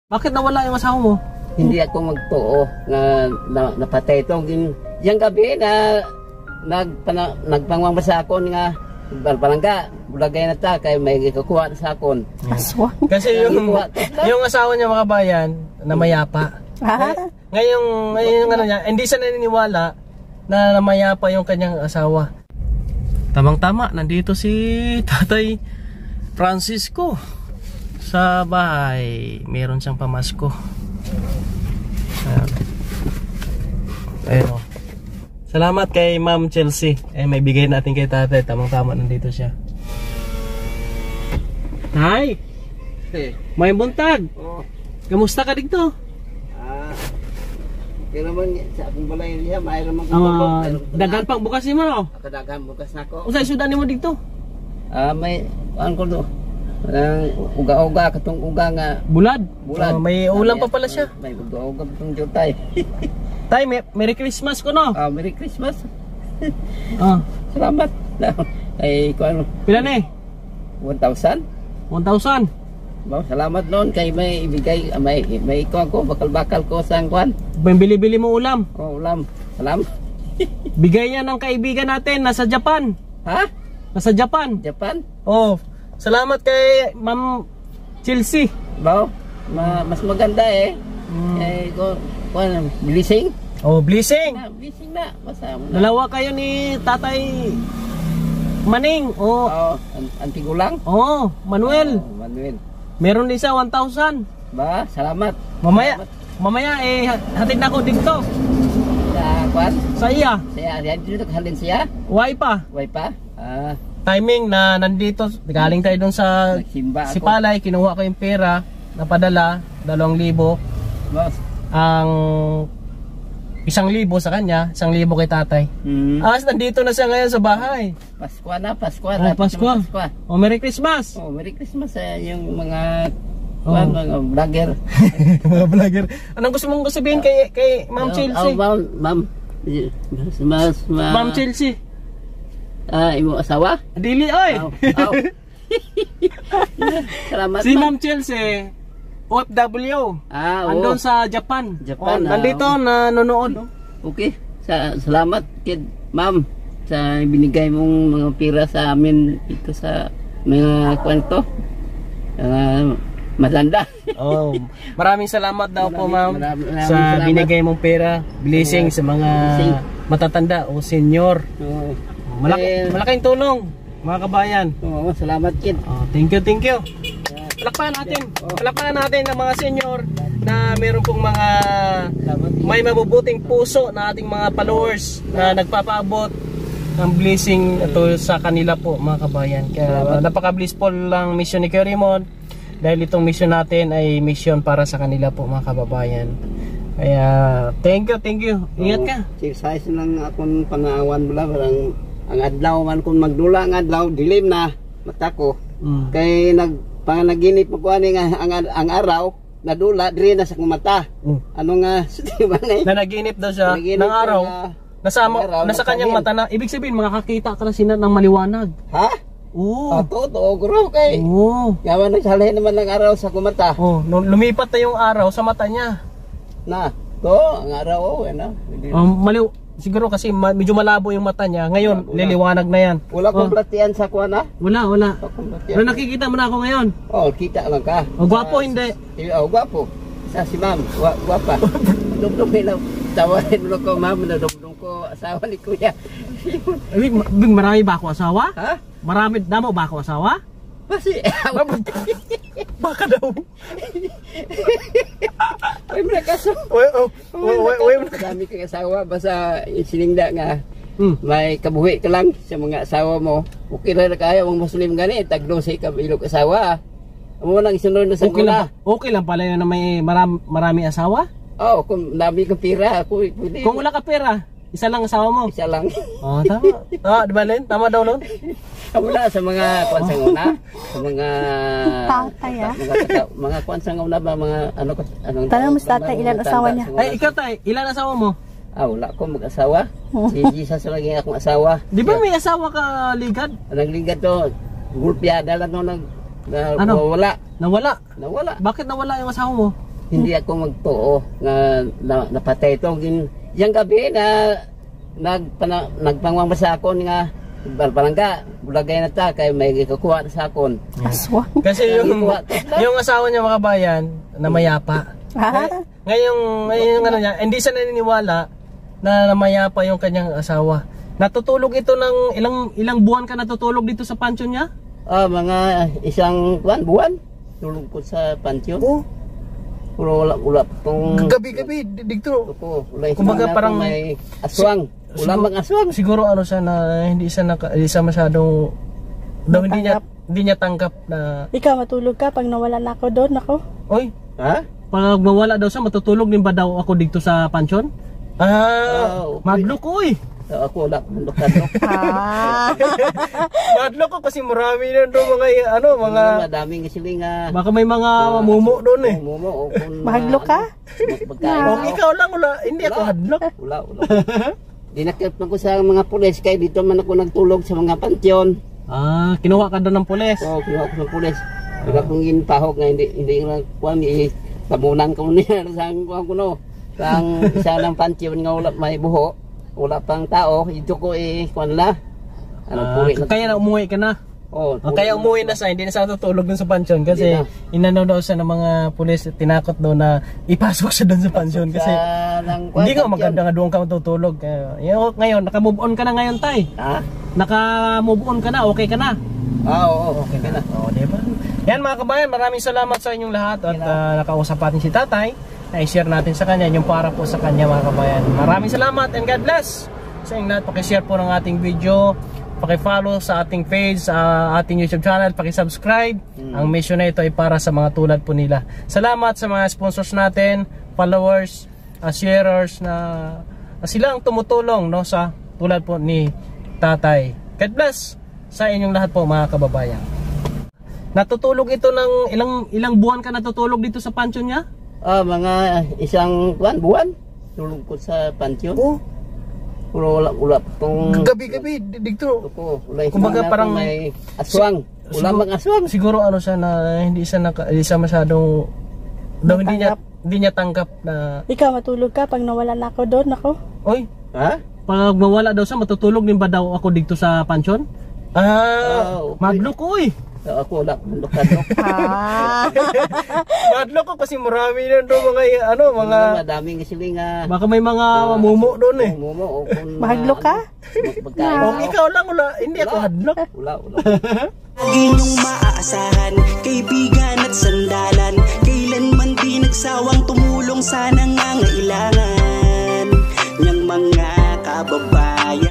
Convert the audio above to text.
Bakit nawala yung asawa mo? Hindi ako magtuo nga napatay ito. Yung gabi na nagpangwang ba sa akon nga palangga, bulagay na ta kay may ikukuha sa akon. Aswang. Kasi yung asawa niya mga kabayan na mayapa. Ngayong ano niya, hindi siya naniniwala na namayapa yung kanyang asawa. Tamang-tama, nandito si Tatay Francisco sa bahay. Meron siyang pamasko. Ayun. Salamat kay Ma'am Chelsea. May bigay natin kay Tatay. Tamang-tama, nandito siya. Tay! May buntag! Oh. Kamusta ka dito? Kaya naman sa akong balay niya, mayroon dagan pang bukas mo no? Dagan bukas na ako. Usay sudan mo dito? May ano ko do? Uga-uga katong uga nga bulad. May ulam pa pala siya. May uga-uga katong jutay. Tay, Merry Christmas ko no? Merry Christmas. Salamat. Ay ko ano? Pila ni? 1,000. 1,000. Salamat noon kay may ibigay may iko ako bakal-bakal ko sa kwan. Bili-bili mo ulam. Ulam. Salamat. Bigay yan ng kaibigan natin nasa Japan. Ha? Nasa Japan. Japan? Salamat kay Ma'am Chelsea. Mas maganda blessing. Blessing. Blessing na. Dalawa kayo ni Tatay Maning. Antigulang. Manuel. Manuel. Meron din siya 1,000. Salamat. Mamaya hatid na ako dito. Sa kwan? Sa iya. Dito halin siya? Way pa. Timing na nandito, galing tayo dun sa Sipalay, kinuha ko yung pera, napadala, 2,000. Ang 1,000 sa kanya, 1,000 kay Tatay. Nandito na siya ngayon sa bahay. Pasko na. Pasko. Merry Christmas. Merry Christmas sa yung mga mga vlogger. Mga vlogger. Anong gusto mong sabihin kay Ma'am Chelsea? Ma'am Chelsea. Imo asawa? Dili oy. Salamat. Si Ma'am Chelsea OFW. Andun sa Japan. Nandito nanonood. Okay. Salamat kid Ma'am sa binigay mong mga pira sa amin ito sa mga kwento. Matanda. Maraming salamat daw po Ma'am sa binigay mong pera. Blessing sa mga matatanda o senior. Malaking tulong mga kabayan. Salamat kid. Thank you. Palakpakan natin ang mga senior na meron pong may mabubuting puso na ating mga followers na nagpapaabot ng blessing ito sa kanila po mga kabayan. Kaya napaka-blissful lang mission ni Kuya Raymond dahil itong mission natin ay mission para sa kanila po mga kababayan. Kaya thank you. Ingat ka. Exercise lang akong pangawan bala parang ang adlaw man kung magdula ang adlaw dilim na mata ko. Kay panganaginip mo ko ani nga ang araw nadula diri na sa akong mata. Ano nga nanaginip daw siya ng araw. Nasa kanyang mata na ibig sabihin makakakita ka na sina ng maliwanag. Ha? Totoo guro kay. Yaman nagsalay naman ng araw sa akong mata. Lumipat na yung araw sa mata niya. Ang araw siguro kasi medyo malabo yung mata niya. Ngayon, liliwanag na yan. Wala kong platian sa kuha na? Wala. Pero nakikita mo na ako ngayon? Kita lang ka. Gwapo hindi? Gwapo. Si Ma'am, gwapa. Dumdum nila. Tawarin mo ko Ma'am, nadumdum ko asawa ni Kuya. Marami ba ako asawa? Ha? Marami damo ba ako asawa? Kasi baka daw. Ay mo nakaso. Marami kang asawa basta siningda nga may kabuhi ka lang sa mga asawa mo. Okay na kayo ang Muslim gani tagdosay ka ilog asawa. Amo nang isunod na sa kuna. Okay lang pala yun na may marami asawa? Kung dami kang pera ako pwede. Kung wala ka pera, isa lang asawa mo? Isa lang. Tama. Di ba Len? Tama daw Lon? Wala sa mga kwansang una, sa mga tatay mga kwansang una ba anong tanong mo sa tatay ilan asawa niya? Ikaw tay, ilan asawa mo? Wala ko mag-asawa. Si Jesus lagi akong asawa. Di ba may asawa ka ligad? Nagligad to. Gulpyada lang no Nawala. Bakit nawala yung asawa mo? hindi ako magtuo nga napatay ito. Yung gabi na nagpangwang sa akon nga barangga, bulagay na ta kay may ikukuha na sa akon. Aswang. Kasi yung asawa niya mga kabayan na mayapa. Ngayong ano niya, hindi siya naniniwala na mayapa yung kanyang asawa. Natutulog ito ng ilang buwan ka natutulog dito sa pansyon niya? Mga isang buwan. Tulog ko sa pansyon. Pero wala pong Gabi-gabi dito. Kumbaga parang may aswang. Wala bang aswang? Siguro ano siya na hindi siya masyadong hindi niya tanggap na Ikaw matulog ka pag nawala na ako doon, ako. oy, Ha? pag mawala daw siya matutulog din ba daw ako dito sa pansyon? Madlok ko eh. Ako wala mandok-andok. Madlok ko kasi marami na doon mga Madaming kasi nga baka may mga mumo doon eh. mumo o kung Mahadlok ka? Ikaw lang wala, hindi ako hadlok. Wala. Dinakip ko sa mga pulis kay dito man ako nagtulog sa mga pansyon. Kinuha ka doon ng pulis. Kinuha ko ng pulis. Wala kong ginpahog nga hindi nga kuwan tabunan ko niya sa kuwan ko no. Sang isa ng pansyon nga wala may buho. Wala pang tao, ito ko kuwan la. Kaya na umuwi ka na. Kaya umuwi na siya, hindi na siya tutulog dun sa pansyon kasi inano daw siya ng mga pulis, tinakot daw na ipasok siya dun sa pansyon kasi hindi nga maganda nga doon ka matutulog. Ngayon, naka-move on ka na ngayon, tay. Naka-move on ka na, okay ka na. Oo, okay ka na. Diba? Yan mga kabayan, maraming salamat sa inyong lahat at nakausap natin si tatay. Na-share natin sa kanya yung para po sa kanya mga kabayan. Maraming salamat and God bless sa inyong lahat. Pakishare po ng ating video, pakifollow sa ating page, sa ating YouTube channel, pakisubscribe. Ang mission na ito ay para sa mga tulad po nila. Salamat sa mga sponsors natin, followers, sharers na sila ang tumutulong no, sa tulad po ni tatay. God bless sa inyong lahat po mga kababayan. Natutulog ito ng ilang buwan ka natutulog dito sa pansyon niya? Mga isang buwan. Tulog ko sa pansyon. Pero wala pong Gabi-gabi dito. Kumbaga parang may aswang. Wala bang aswang? Siguro ano siya na hindi siya masyadong hindi niya tanggap na Ikaw matulog ka pag nawala na ako doon, ako. oy, Ha? pag mawala daw siya matutulog din ba daw ako dito sa pansyon? Madlok ko eh. Ako wala mandok-andok. Madlok ko kasi marami na doon mga Madaming kasi nga baka may mga mumo doon eh. mumo o kung Mahadlok ka? Ikaw lang wala, hindi ako hadlok. Wala. Lagi niyong maaasahan, kaibigan at sandalan. Kailanman di nagsawang tumulong sa nangangailangan niyang mga kababayan.